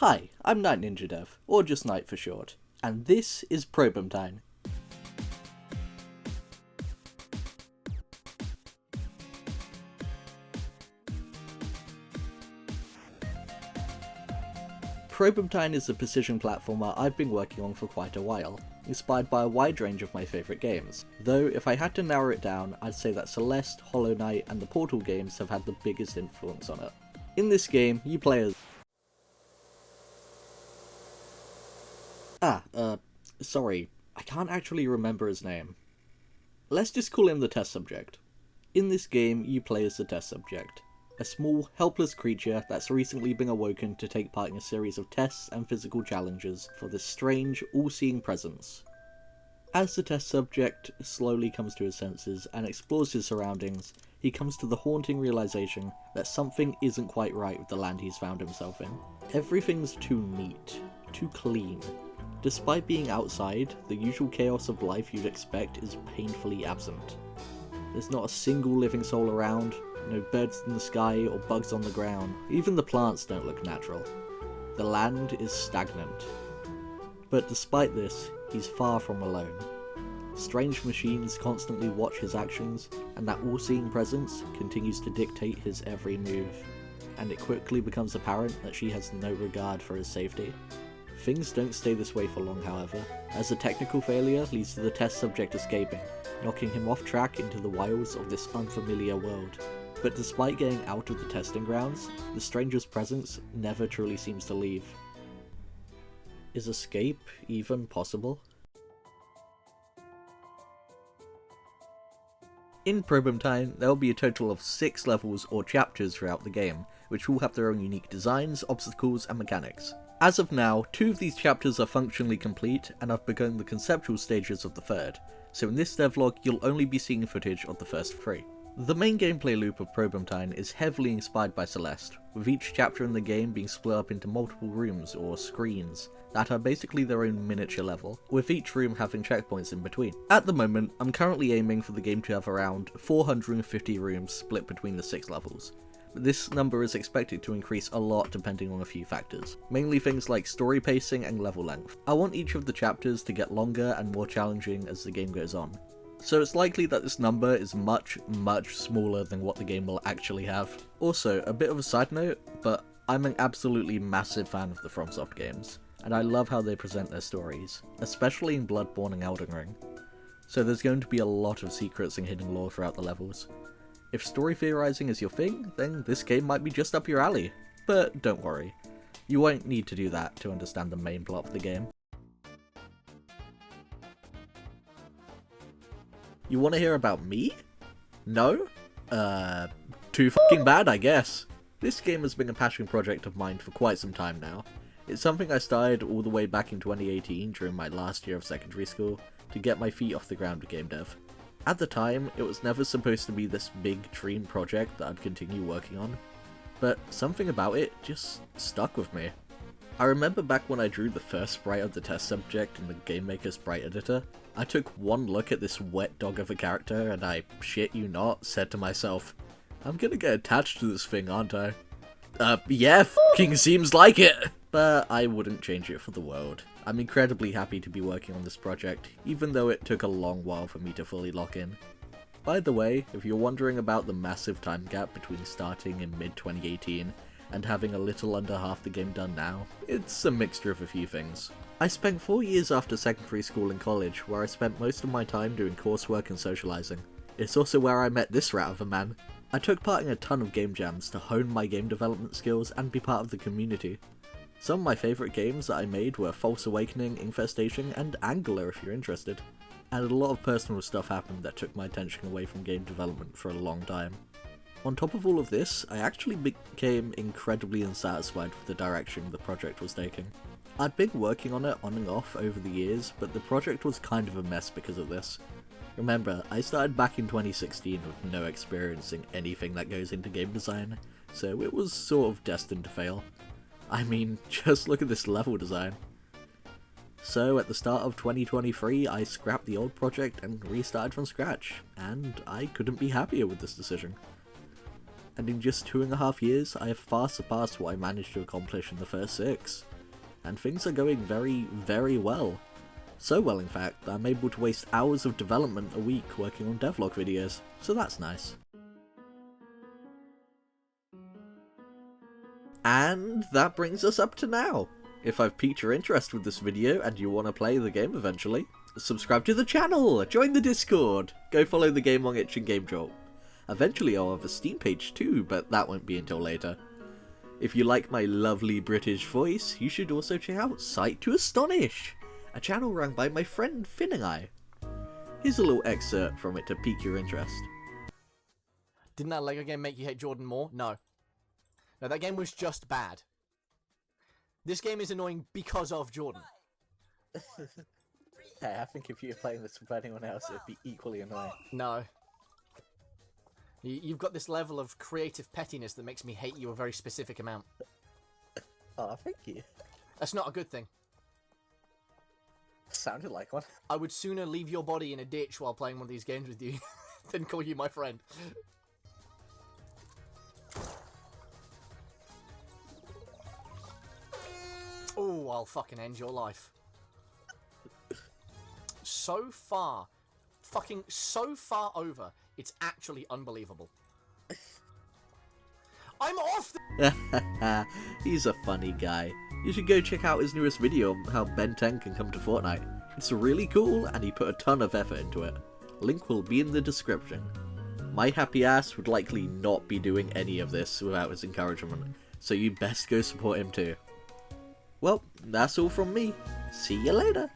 Hi, I'm Night Ninja Dev, or just Night for short, and this is Probomtine. Probomtine is a precision platformer I've been working on for quite a while, inspired by a wide range of my favourite games, though if I had to narrow it down, I'd say that Celeste, Hollow Knight and the Portal games have had the biggest influence on it. In this game, you play as... sorry, I can't actually remember his name. Let's just call him the test subject. In this game, you play as the test subject, a small, helpless creature that's recently been awoken to take part in a series of tests and physical challenges for this strange, all-seeing presence. As the test subject slowly comes to his senses and explores his surroundings, he comes to the haunting realization that something isn't quite right with the land he's found himself in. Everything's too neat, too clean. Despite being outside, the usual chaos of life you'd expect is painfully absent. There's not a single living soul around, no birds in the sky or bugs on the ground. Even the plants don't look natural. The land is stagnant. But despite this, he's far from alone. Strange machines constantly watch his actions, and that all-seeing presence continues to dictate his every move. And it quickly becomes apparent that she has no regard for his safety. Things don't stay this way for long, however, as a technical failure leads to the test subject escaping, knocking him off track into the wilds of this unfamiliar world. But despite getting out of the testing grounds, the stranger's presence never truly seems to leave. Is escape even possible? In Probomtine, there will be a total of 6 levels or chapters throughout the game, which all have their own unique designs, obstacles and mechanics. As of now, 2 of these chapters are functionally complete, and I've begun the conceptual stages of the 3rd, so in this devlog you'll only be seeing footage of the first 3. The main gameplay loop of Probomtine is heavily inspired by Celeste, with each chapter in the game being split up into multiple rooms or screens that are basically their own miniature level, with each room having checkpoints in between. At the moment, I'm currently aiming for the game to have around 450 rooms split between the 6 levels. This number is expected to increase a lot depending on a few factors, mainly things like story pacing and level length. I want each of the chapters to get longer and more challenging as the game goes on, so it's likely that this number is much smaller than what the game will actually have. Also, a bit of a side note, but I'm an absolutely massive fan of the FromSoft games, and I love how they present their stories, especially in Bloodborne and Elden Ring. So there's going to be a lot of secrets and hidden lore throughout the levels. If story theorizing is your thing, then this game might be just up your alley. But don't worry, you won't need to do that to understand the main plot of the game. You want to hear about me? No? Too fucking bad, I guess. This game has been a passion project of mine for quite some time now. It's something I started all the way back in 2018 during my last year of secondary school to get my feet off the ground with game dev. At the time, it was never supposed to be this big dream project that I'd continue working on, but something about it just stuck with me. I remember back when I drew the first sprite of the test subject in the GameMaker sprite editor, I took one look at this wet dog of a character and I, shit you not, said to myself, I'm gonna get attached to this thing, aren't I? Yeah, fucking seems like it! But I wouldn't change it for the world. I'm incredibly happy to be working on this project, even though it took a long while for me to fully lock in. By the way, if you're wondering about the massive time gap between starting in mid-2018 and having a little under half the game done now, it's a mixture of a few things. I spent 4 years after secondary school and college where I spent most of my time doing coursework and socializing. It's also where I met this rat of a man. I took part in a ton of game jams to hone my game development skills and be part of the community. Some of my favourite games that I made were False Awakening, Infestation, and Angler if you're interested. And a lot of personal stuff happened that took my attention away from game development for a long time. On top of all of this, I actually became incredibly unsatisfied with the direction the project was taking. I'd been working on it on and off over the years, but the project was kind of a mess because of this. Remember, I started back in 2016 with no experience in anything that goes into game design, so it was sort of destined to fail. I mean, just look at this level design. So at the start of 2023, I scrapped the old project and restarted from scratch, and I couldn't be happier with this decision. and in just 2.5 years, I have far surpassed what I managed to accomplish in the first 6. And things are going very, very well. So well, in fact, that I'm able to waste hours of development a week working on devlog videos, so that's nice. And that brings us up to now. If I've piqued your interest with this video and you want to play the game eventually, subscribe to the channel, join the Discord, go follow the Game Long Itch and Game Jolt. Eventually I'll have a Steam page too, but that won't be until later. If you like my lovely British voice, you should also check out Sight to Astonish, a channel run by my friend Finn and I. Here's a little excerpt from it to pique your interest. Didn't that Lego game make you hate Jordan more? No. No, that game was just bad. This game is annoying because of Jordan. Hey, I think if you were playing this with anyone else, it'd be equally annoying. No. You've got this level of creative pettiness that makes me hate you a very specific amount. Oh, thank you. That's not a good thing. Sounded like one. I would sooner leave your body in a ditch while playing one of these games with you than call you my friend. Oh, I'll fucking end your life. So far over, it's actually unbelievable. I'm off He's a funny guy. You should go check out his newest video on how Ben 10 can come to Fortnite. It's really cool and he put a ton of effort into it. Link will be in the description. My happy ass would likely not be doing any of this without his encouragement, so you best go support him too. Well, that's all from me. See you later.